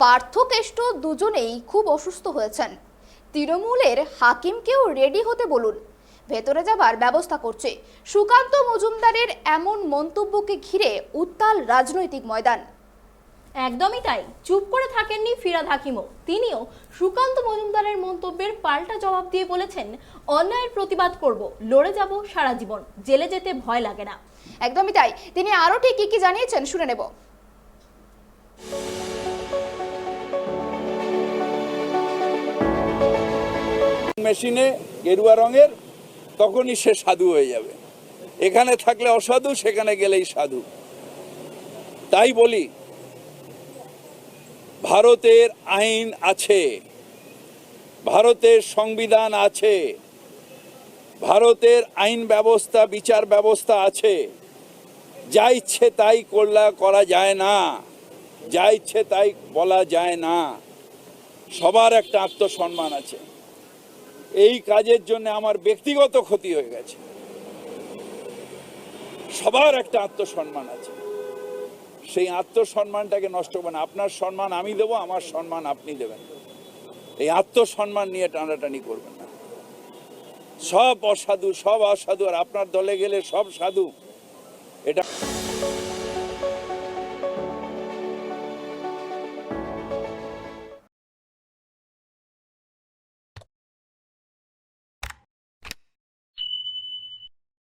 পার্থ কেষ্ট দুজনেই খুব অসুস্থ হয়েছেন। তৃণমূলের হাকিমকেও রেডি হতে বলুন, ভেতরে যাবার ব্যবস্থা করছে। সুকান্ত মজুমদারের এমন মন্তব্যকে ঘিরে উত্তাল রাজনৈতিক ময়দান। একদমই তাই, চুপ করে থাকেননি ফিরহাদ হাকিমও। তিনিও সুকান্ত মজুমদারের মন্তব্যের পাল্টা জবাব দিয়ে বলেছেন, অন্যায়ের প্রতিবাদ করব, লড়ে যাব সারা জীবন, জেলে যেতে ভয় লাগে না। একদমই তাই, তিনি আরো ঠিক কি জানিয়েছেন শুনে নেব। মেশিনে গেরুয়া রঙের, তখনই সে সাধু হয়ে যাবে। এখানে থাকলে অসাধু, সেখানে গেলেই সাধু। তাই বলি, ভারতের আইন আছে, ভারতের সংবিধান আছে, ভারতের আইন ব্যবস্থা, বিচার ব্যবস্থা আছে। যা ইচ্ছে তাই করা যায় না, যা ইচ্ছে তাই বলা যায় না। সবার একটা আত্মসম্মান আছে। এই কাজের জন্য আমার ব্যক্তিগত ক্ষতি হয়ে গেছে। সবার একটা আত্মসম্মান আছে, সেই আত্মসম্মানটাকে নষ্ট করবেন। আপনার সম্মান আমি দেবো, আমার সম্মান আপনি দেবেন। এই আত্মসম্মান নিয়ে টানাটানি করবেন না। সব অসাধু, সব অসাধু, আর আপনার দলে গেলে সব সাধু, এটা